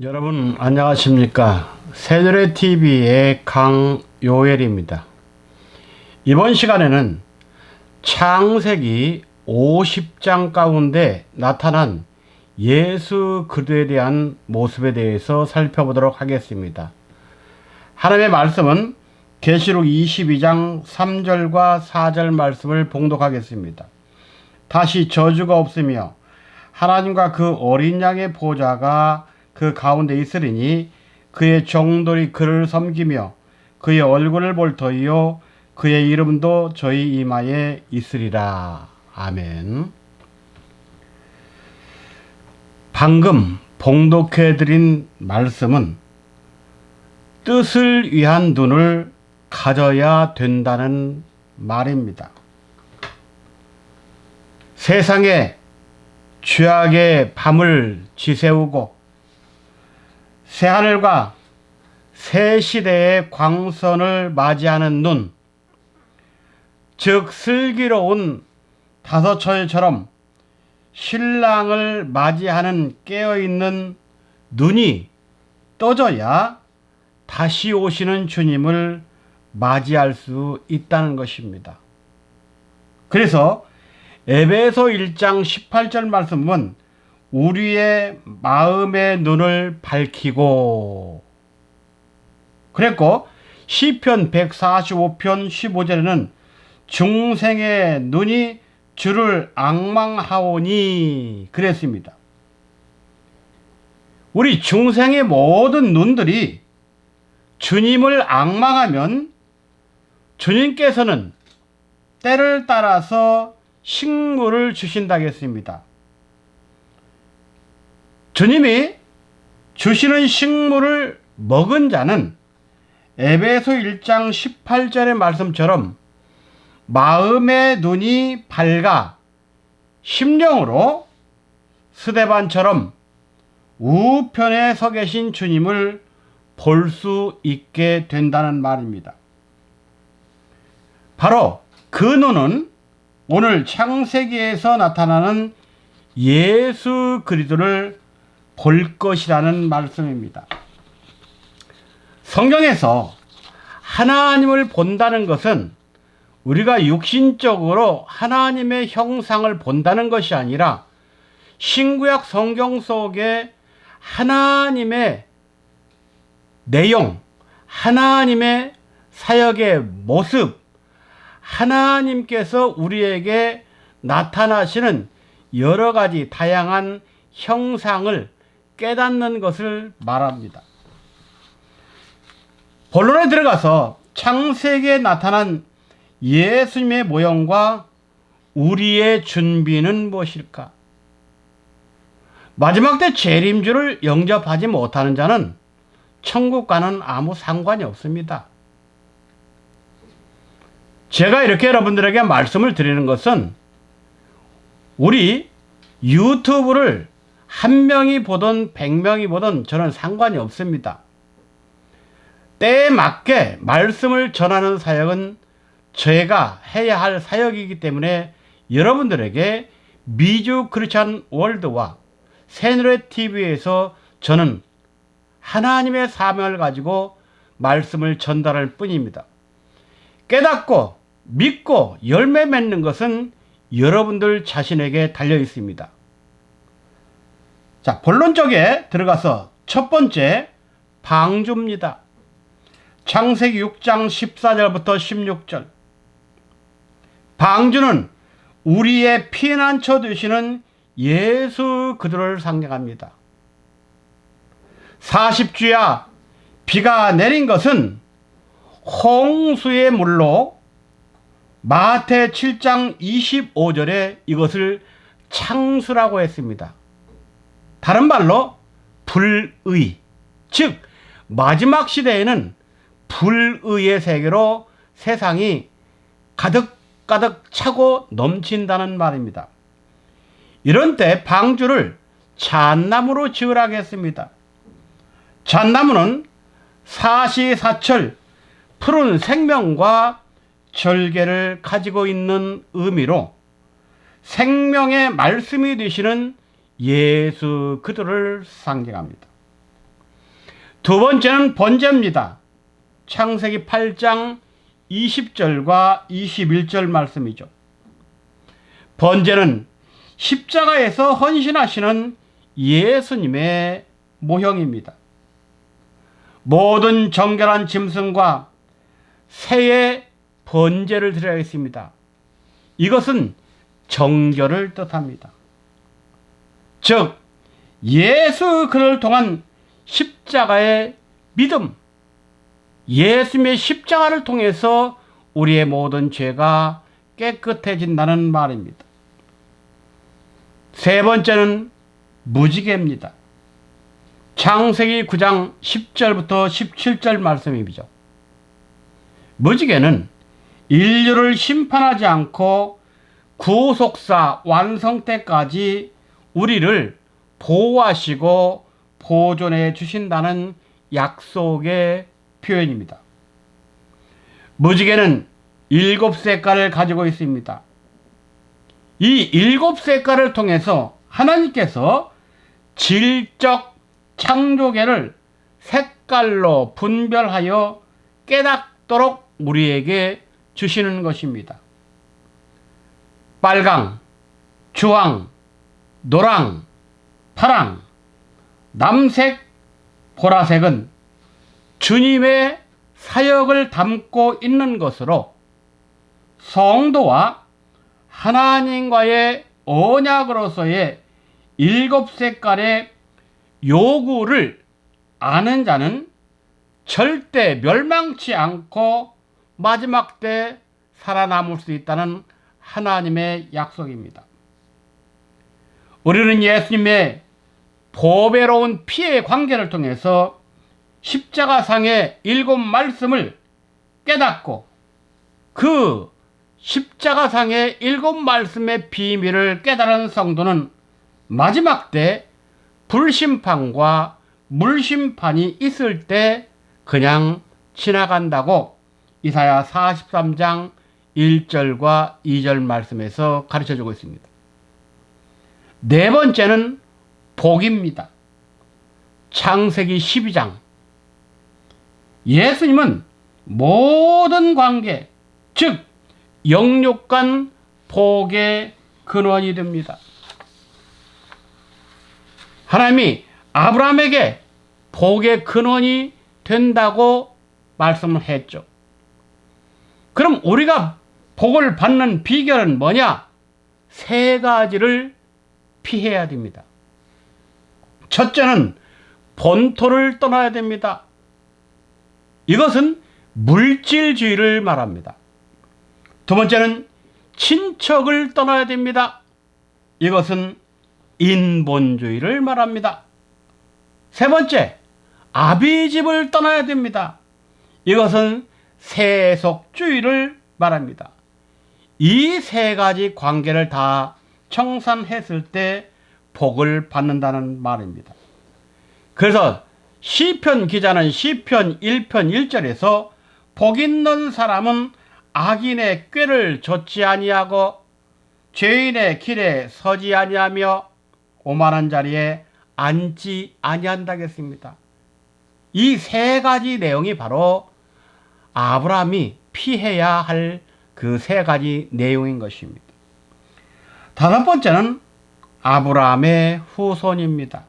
여러분 안녕하십니까? 새누리TV의 강요엘입니다. 이번 시간에는 창세기 50장 가운데 나타난 예수 그리스도에 대한 모습에 대해서 살펴보도록 하겠습니다. 하나님의 말씀은 계시록 22장 3절과 4절 말씀을 봉독하겠습니다. 다시 저주가 없으며 하나님과 그 어린 양의 보좌가 그 가운데 있으리니 그의 종들이 그를 섬기며 그의 얼굴을 볼 터이요 그의 이름도 저희 이마에 있으리라. 아멘. 방금 봉독해드린 말씀은 뜻을 위한 눈을 가져야 된다는 말입니다. 세상에 죄악의 밤을 지새우고 새하늘과 새 시대의 광선을 맞이하는 눈, 즉 슬기로운 다섯처녀처럼 신랑을 맞이하는 깨어있는 눈이 떠져야 다시 오시는 주님을 맞이할 수 있다는 것입니다. 그래서 에베소 1장 18절 말씀은 우리의 마음의 눈을 밝히고 그랬고, 시편 145편 15절에는 중생의 눈이 주를 앙망하오니 그랬습니다. 우리 중생의 모든 눈들이 주님을 앙망하면 주님께서는 때를 따라서 식물을 주신다고 했습니다. 주님이 주시는 식물을 먹은 자는 에베소 1장 18절의 말씀처럼 마음의 눈이 밝아 심령으로 스데반처럼 우편에 서 계신 주님을 볼 수 있게 된다는 말입니다. 바로 그 눈은 오늘 창세기에서 나타나는 예수 그리스도를 볼 것이라는 말씀입니다. 성경에서 하나님을 본다는 것은 우리가 육신적으로 하나님의 형상을 본다는 것이 아니라 신구약 성경 속에 하나님의 내용, 하나님의 사역의 모습, 하나님께서 우리에게 나타나시는 여러 가지 다양한 형상을 깨닫는 것을 말합니다. 본론에 들어가서 창세기에 나타난 예수님의 모형과 우리의 준비는 무엇일까? 마지막 때 재림주를 영접하지 못하는 자는 천국과는 아무 상관이 없습니다. 제가 이렇게 여러분들에게 말씀을 드리는 것은 우리 유튜브를 한 명이 보든 100명이 보든 저는 상관이 없습니다. 때에 맞게 말씀을 전하는 사역은 제가 해야 할 사역이기 때문에 여러분들에게 미주 크리스찬 월드와 새누리TV에서 저는 하나님의 사명을 가지고 말씀을 전달할 뿐입니다. 깨닫고 믿고 열매 맺는 것은 여러분들 자신에게 달려 있습니다. 자, 본론 쪽에 들어가서 첫 번째 방주입니다. 창세기 6장 14절부터 16절. 방주는 우리의 피난처 되시는 예수 그리스도를 상징합니다. 40주야 비가 내린 것은 홍수의 물로 마태 7장 25절에 이것을 창수라고 했습니다. 다른 말로 불의, 즉 마지막 시대에는 불의의 세계로 세상이 가득가득 차고 넘친다는 말입니다. 이런 때 방주를 잣나무로 지으라고 했습니다. 잣나무는 사시사철 푸른 생명과 절개를 가지고 있는 의미로 생명의 말씀이 되시는 예수 그리스도를 상징합니다. 두 번째는 번제입니다. 창세기 8장 20절과 21절 말씀이죠. 번제는 십자가에서 헌신하시는 예수님의 모형입니다. 모든 정결한 짐승과 새의 번제를 드려야겠습니다. 이것은 정결을 뜻합니다. 즉 예수 그를 통한 십자가의 믿음, 예수님의 십자가를 통해서 우리의 모든 죄가 깨끗해진다는 말입니다. 세 번째는 무지개입니다. 창세기 9장 10절부터 17절 말씀이죠. 무지개는 인류를 심판하지 않고 구속사 완성 때까지 우리를 보호하시고 보존해 주신다는 약속의 표현입니다. 무지개는 7색깔을 가지고 있습니다. 이 7색깔을 통해서 하나님께서 질적 창조계를 색깔로 분별하여 깨닫도록 우리에게 주시는 것입니다. 빨강, 주황, 노랑, 파랑, 남색, 보라색은 주님의 사역을 담고 있는 것으로 성도와 하나님과의 언약으로서의 7색깔의 요구를 아는 자는 절대 멸망치 않고 마지막 때 살아남을 수 있다는 하나님의 약속입니다. 우리는 예수님의 보배로운 피의 관계를 통해서 십자가상의 7 말씀을 깨닫고 그 십자가상의 7 말씀의 비밀을 깨달은 성도는 마지막 때 불심판과 물심판이 있을 때 그냥 지나간다고 이사야 43장 1절과 2절 말씀에서 가르쳐주고 있습니다. 네 번째는 복입니다. 창세기 12장. 예수님은 모든 관계, 즉 영육간 복의 근원이 됩니다. 하나님이 아브라함에게 복의 근원이 된다고 말씀을 했죠. 그럼 우리가 복을 받는 비결은 뭐냐? 세 가지를 피해야 됩니다. 첫째는 본토를 떠나야 됩니다. 이것은 물질주의를 말합니다. 두 번째는 친척을 떠나야 됩니다. 이것은 인본주의를 말합니다. 세 번째, 아비집을 떠나야 됩니다. 이것은 세속주의를 말합니다. 이 세 가지 관계를 다 청산했을 때 복을 받는다는 말입니다. 그래서 시편 기자는 시편 1편 1절에서 복 있는 사람은 악인의 꾀를 좇지 아니하고 죄인의 길에 서지 아니하며 오만한 자리에 앉지 아니한다겠습니다. 이 세 가지 내용이 바로 아브라함이 피해야 할 그 세 가지 내용인 것입니다. 다섯 번째는 아브라함의 후손입니다.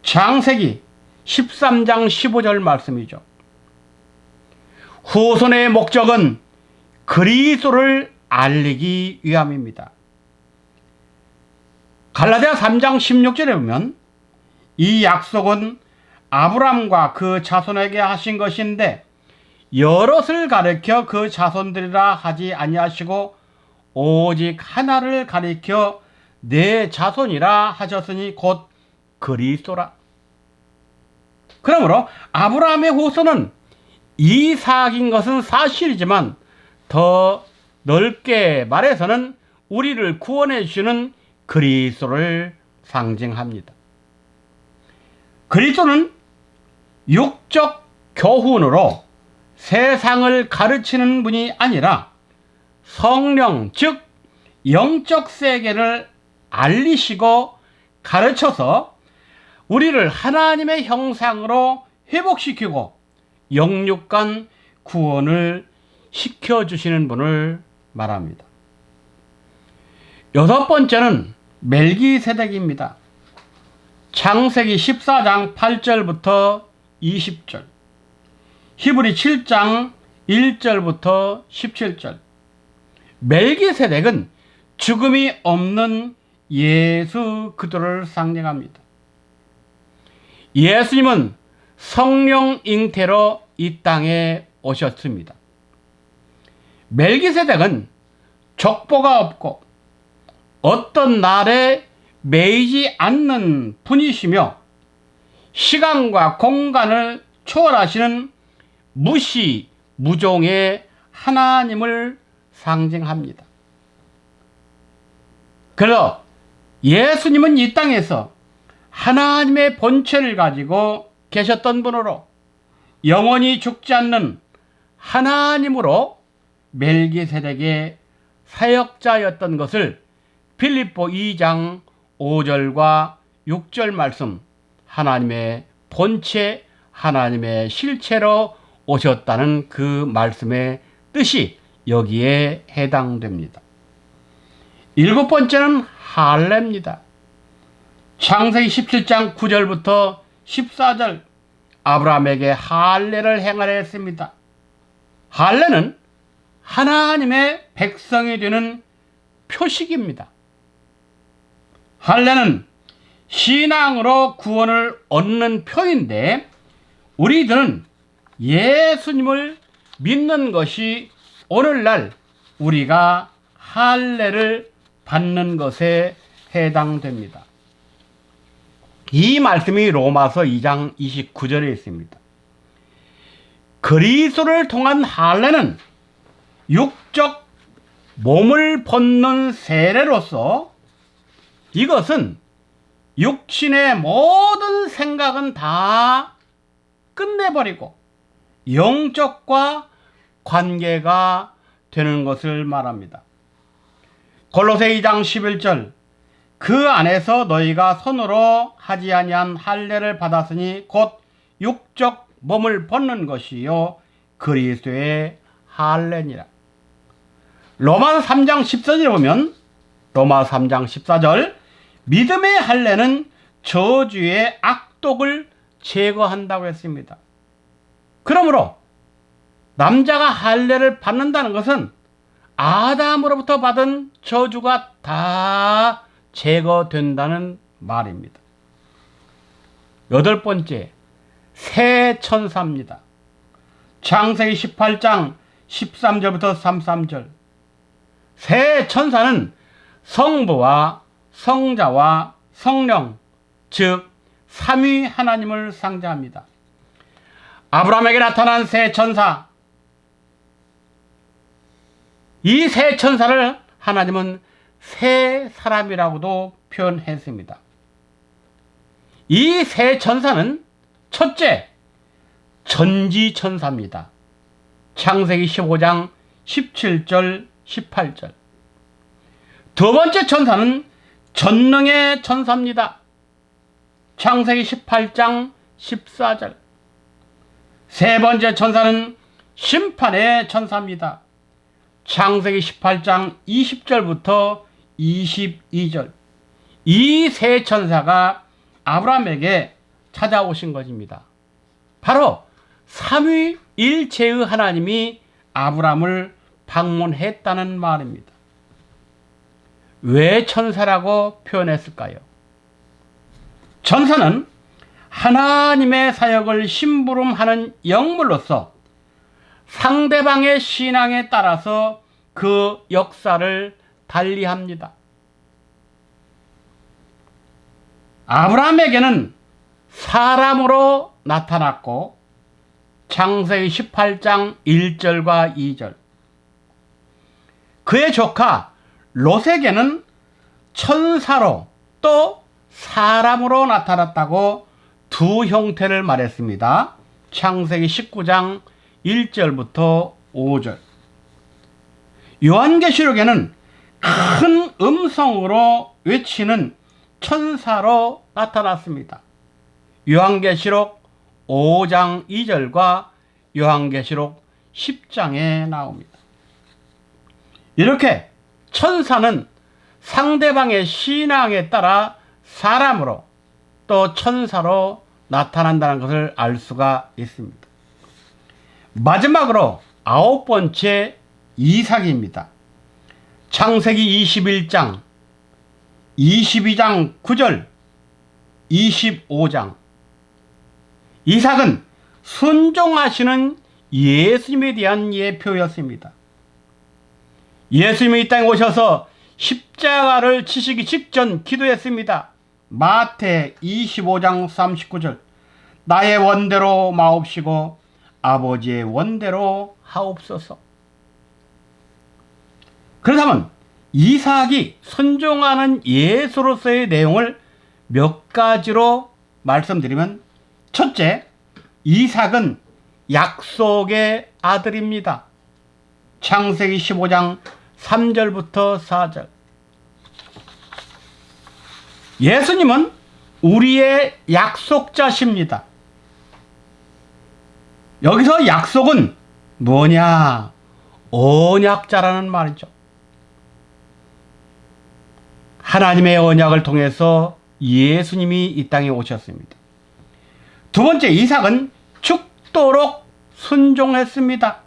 창세기 13장 15절 말씀이죠. 후손의 목적은 그리스도를 알리기 위함입니다. 갈라디아 3장 16절에 보면 이 약속은 아브라함과 그 자손에게 하신 것인데 여럿을 가리켜 그 자손들이라 하지 아니하시고 오직 하나를 가리켜 내 자손이라 하셨으니 곧 그리스도라. 그러므로 아브라함의 후손은 이삭인 것은 사실이지만 더 넓게 말해서는 우리를 구원해 주시는 그리스도를 상징합니다. 그리스도는 육적 교훈으로 세상을 가르치는 분이 아니라 성령, 즉 영적 세계를 알리시고 가르쳐서 우리를 하나님의 형상으로 회복시키고 영육간 구원을 시켜주시는 분을 말합니다. 여섯 번째는 멜기세덱입니다. 창세기 14장 8절부터 20절, 히브리 7장 1절부터 17절. 멜기세덱은 죽음이 없는 예수 그리스도를 상징합니다. 예수님은 성령 잉태로 이 땅에 오셨습니다. 멜기세덱은 족보가 없고 어떤 날에 매이지 않는 분이시며 시간과 공간을 초월하시는 무종의 하나님을 상징합니다. 그래서 예수님은 이 땅에서 하나님의 본체를 가지고 계셨던 분으로 영원히 죽지 않는 하나님으로 멜기세덱의 사역자였던 것을 빌립보 2장 5절과 6절 말씀, 하나님의 본체, 하나님의 실체로 오셨다는 그 말씀의 뜻이 여기에 해당됩니다. 일곱 번째는 할례입니다. 창세기 17장 9절부터 14절, 아브라함에게 할례를 행하려 했습니다. 할례는 하나님의 백성이 되는 표식입니다. 할례는 신앙으로 구원을 얻는 표인데 우리들은 예수님을 믿는 것이 오늘날 우리가 할례를 받는 것에 해당됩니다. 이 말씀이 로마서 2장 29절에 있습니다. 그리스도를 통한 할례는 육적 몸을 벗는 세례로서 이것은 육신의 모든 생각은 다 끝내버리고 영적과 관계가 되는 것을 말합니다. 골로새 2장 11절, 그 안에서 너희가 손으로 하지 아니한 할례를 받았으니 곧 육적 몸을 벗는 것이요 그리스도의 할례니라. 로마서 3장 14절에 보면, 로마서 3장 14절, 믿음의 할례는 저주의 악독을 제거한다고 했습니다. 그러므로 남자가 할례를 받는다는 것은 아담으로부터 받은 저주가 다 제거된다는 말입니다. 여덟 번째, 새 천사입니다. 창세기 18장 13절부터 33절. 새 천사는 성부와 성자와 성령, 즉 삼위 하나님을 상징합니다. 아브라함에게 나타난 새 천사, 이 새 천사를 하나님은 새 사람이라고도 표현했습니다. 이 새 천사는 첫째, 전지천사입니다. 창세기 15장 17절 18절. 두 번째 천사는 전능의 천사입니다. 창세기 18장 14절. 세 번째 천사는 심판의 천사입니다. 창세기 18장 20절부터 22절. 이 세 천사가 아브라함에게 찾아오신 것입니다. 바로 삼위일체의 하나님이 아브라함을 방문했다는 말입니다. 왜 천사라고 표현했을까요? 천사는 하나님의 사역을 심부름하는 영물로서 상대방의 신앙에 따라서 그 역사를 달리합니다. 아브라함에게는 사람으로 나타났고 창세기 18장 1절과 2절. 그의 조카 롯에게는 천사로 또 사람으로 나타났다고 두 형태를 말했습니다. 창세기 19장 1절부터 5절. 요한계시록에는 큰 음성으로 외치는 천사로 나타났습니다. 요한계시록 5장 2절과 요한계시록 10장에 나옵니다. 이렇게 천사는 상대방의 신앙에 따라 사람으로 또 천사로 나타난다는 것을 알 수가 있습니다. 마지막으로 9번째 이삭입니다. 창세기 21장, 22장 9절, 25장. 이삭은 순종하시는 예수님에 대한 예표였습니다. 예수님이 이 땅에 오셔서 십자가를 치시기 직전 기도했습니다. 마태 25장 39절. 나의 원대로 마옵시고 아버지의 원대로 하옵소서. 그렇다면 이삭이 순종하는 예수로서의 내용을 몇 가지로 말씀드리면, 첫째, 이삭은 약속의 아들입니다. 창세기 15장 3절부터 4절. 예수님은 우리의 약속자십니다. 여기서 약속은 뭐냐? 언약자라는 말이죠. 하나님의 언약을 통해서 예수님이 이 땅에 오셨습니다. 두 번째, 이삭은 죽도록 순종했습니다.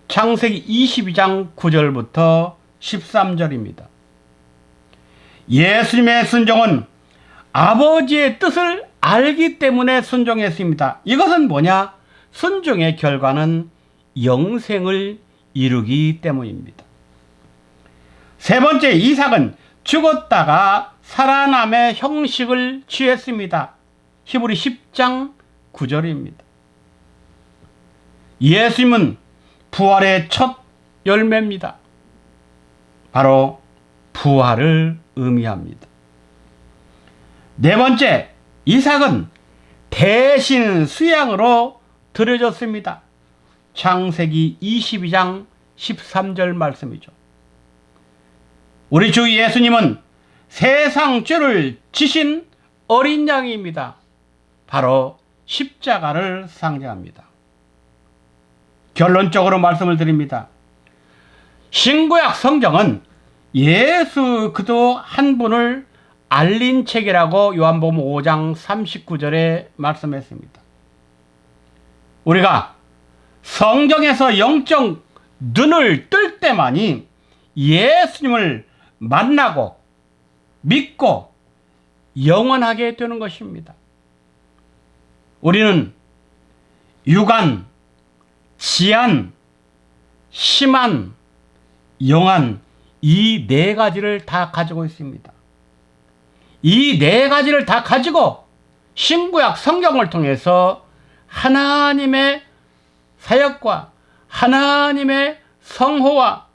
창세기 22장 9절부터 13절입니다. 예수님의 순종은 아버지의 뜻을 알기 때문에 순종했습니다. 이것은 뭐냐? 순종의 결과는 영생을 이루기 때문입니다. 세 번째, 이삭은 죽었다가 살아남의 형식을 취했습니다. 히브리 10장 9절입니다. 예수님은 부활의 첫 열매입니다. 바로 부활을 의미합니다. 네 번째, 이삭은 대신 수양으로 드려졌습니다. 창세기 22장 13절 말씀이죠. 우리 주 예수님은 세상 죄를 지신 어린 양입니다. 바로 십자가를 상징합니다. 결론적으로 말씀을 드립니다. 신구약 성경은 예수 그리스도 한 분을 알린 책이라고 요한복음 5장 39절에 말씀했습니다. 우리가 성경에서 영적 눈을 뜰 때만이 예수님을 만나고 믿고 영원하게 되는 것입니다. 우리는 유관, 지안, 심한, 영한, 이 네 가지를 다 가지고 있습니다. 이 네 가지를 다 가지고 신구약 성경을 통해서 하나님의 사역과 하나님의 성호와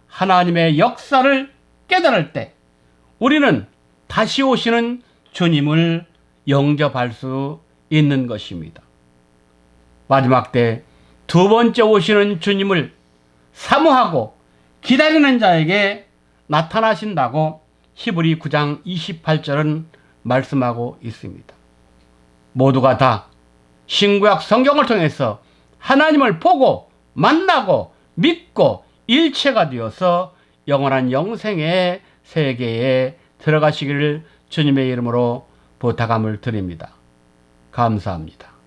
하나님의 역사를 깨달을 때 우리는 다시 오시는 주님을 영접할 수 있는 것입니다. 마지막 때 두 번째 오시는 주님을 사모하고 기다리는 자에게 나타나신다고 히브리 9장 28절은 말씀하고 있습니다. 모두가 다 신구약 성경을 통해서 하나님을 보고 만나고 믿고 일체가 되어서 영원한 영생의 세계에 들어가시기를 주님의 이름으로 부탁함을 드립니다. 감사합니다.